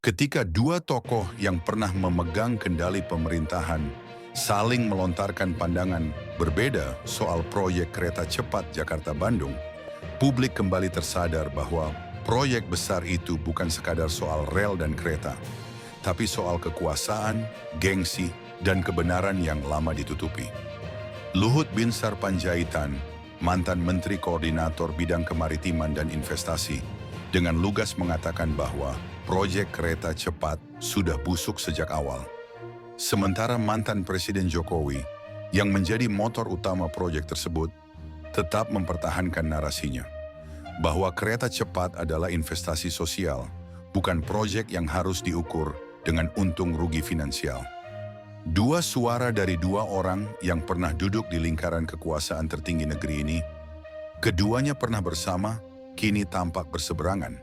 Ketika dua tokoh yang pernah memegang kendali pemerintahan saling melontarkan pandangan berbeda soal proyek kereta cepat Jakarta-Bandung, publik kembali tersadar bahwa proyek besar itu bukan sekadar soal rel dan kereta, tapi soal kekuasaan, gengsi, dan kebenaran yang lama ditutupi. Luhut Binsar Panjaitan, mantan Menteri Koordinator Bidang Kemaritiman dan Investasi, dengan lugas mengatakan bahwa proyek kereta cepat sudah busuk sejak awal. Sementara mantan Presiden Jokowi, yang menjadi motor utama proyek tersebut, tetap mempertahankan narasinya, bahwa kereta cepat adalah investasi sosial, bukan proyek yang harus diukur dengan untung rugi finansial. Dua suara dari dua orang yang pernah duduk di lingkaran kekuasaan tertinggi negeri ini, keduanya pernah bersama, kini tampak berseberangan,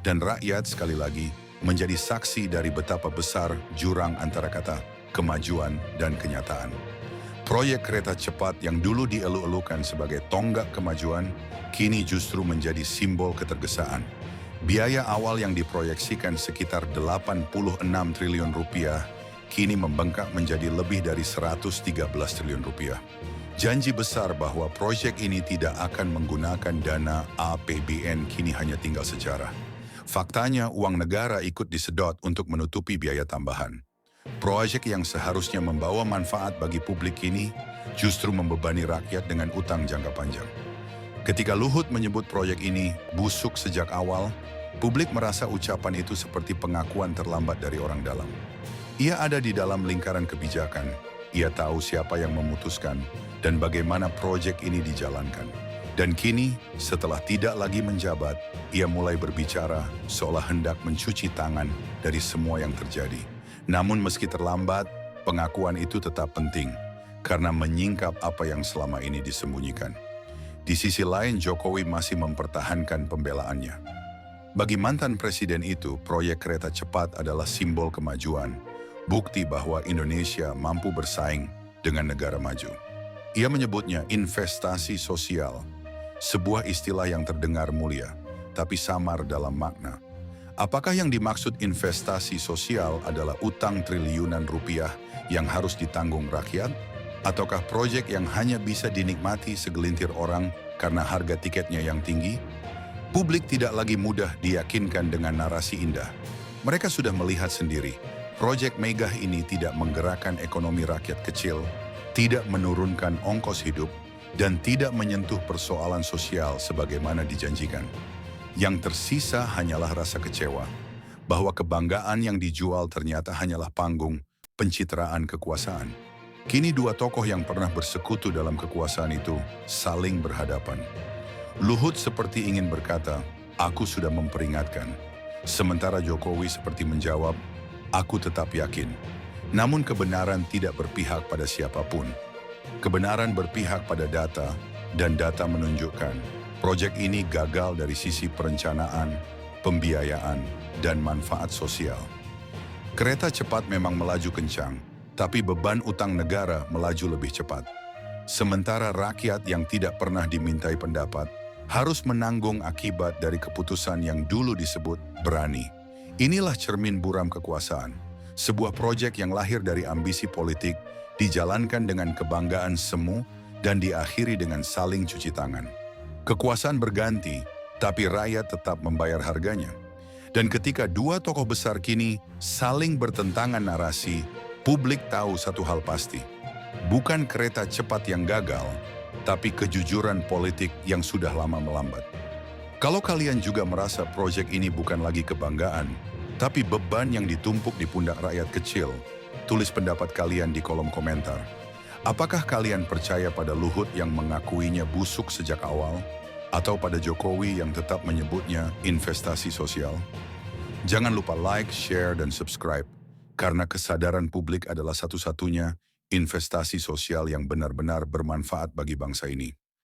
dan rakyat sekali lagi menjadi saksi dari betapa besar jurang antara kata kemajuan dan kenyataan. Proyek kereta cepat yang dulu dielu-elukan sebagai tonggak kemajuan, kini justru menjadi simbol ketergesaan. Biaya awal yang diproyeksikan sekitar 86 triliun rupiah, kini membengkak menjadi lebih dari 113 triliun rupiah. Janji besar bahwa proyek ini tidak akan menggunakan dana APBN kini hanya tinggal sejarah. Faktanya uang negara ikut disedot untuk menutupi biaya tambahan. Proyek yang seharusnya membawa manfaat bagi publik ini justru membebani rakyat dengan utang jangka panjang. Ketika Luhut menyebut proyek ini busuk sejak awal, publik merasa ucapan itu seperti pengakuan terlambat dari orang dalam. Ia ada di dalam lingkaran kebijakan, ia tahu siapa yang memutuskan dan bagaimana proyek ini dijalankan. Dan kini, setelah tidak lagi menjabat, ia mulai berbicara seolah hendak mencuci tangan dari semua yang terjadi. Namun meski terlambat, pengakuan itu tetap penting karena menyingkap apa yang selama ini disembunyikan. Di sisi lain, Jokowi masih mempertahankan pembelaannya. Bagi mantan presiden itu, proyek kereta cepat adalah simbol kemajuan, bukti bahwa Indonesia mampu bersaing dengan negara maju. Ia menyebutnya investasi sosial, sebuah istilah yang terdengar mulia, tapi samar dalam makna. Apakah yang dimaksud investasi sosial adalah utang triliunan rupiah yang harus ditanggung rakyat? Ataukah proyek yang hanya bisa dinikmati segelintir orang karena harga tiketnya yang tinggi? Publik tidak lagi mudah diyakinkan dengan narasi indah. Mereka sudah melihat sendiri, proyek megah ini tidak menggerakkan ekonomi rakyat kecil, tidak menurunkan ongkos hidup, dan tidak menyentuh persoalan sosial sebagaimana dijanjikan. Yang tersisa hanyalah rasa kecewa, bahwa kebanggaan yang dijual ternyata hanyalah panggung pencitraan kekuasaan. Kini dua tokoh yang pernah bersekutu dalam kekuasaan itu saling berhadapan. Luhut seperti ingin berkata, "Aku sudah memperingatkan." Sementara Jokowi seperti menjawab, "Aku tetap yakin." Namun kebenaran tidak berpihak pada siapapun. Kebenaran berpihak pada data, dan data menunjukkan proyek ini gagal dari sisi perencanaan, pembiayaan, dan manfaat sosial. Kereta cepat memang melaju kencang, tapi beban utang negara melaju lebih cepat. Sementara rakyat yang tidak pernah dimintai pendapat harus menanggung akibat dari keputusan yang dulu disebut berani. Inilah cermin buram kekuasaan. Sebuah proyek yang lahir dari ambisi politik, dijalankan dengan kebanggaan semu, dan diakhiri dengan saling cuci tangan. Kekuasaan berganti, tapi rakyat tetap membayar harganya. Dan ketika dua tokoh besar kini saling bertentangan narasi, publik tahu satu hal pasti. Bukan kereta cepat yang gagal, tapi kejujuran politik yang sudah lama melambat. Kalau kalian juga merasa proyek ini bukan lagi kebanggaan, tapi beban yang ditumpuk di pundak rakyat kecil, tulis pendapat kalian di kolom komentar. Apakah kalian percaya pada Luhut yang mengakuinya busuk sejak awal? Atau pada Jokowi yang tetap menyebutnya investasi sosial? Jangan lupa like, share, dan subscribe, karena kesadaran publik adalah satu-satunya investasi sosial yang benar-benar bermanfaat bagi bangsa ini.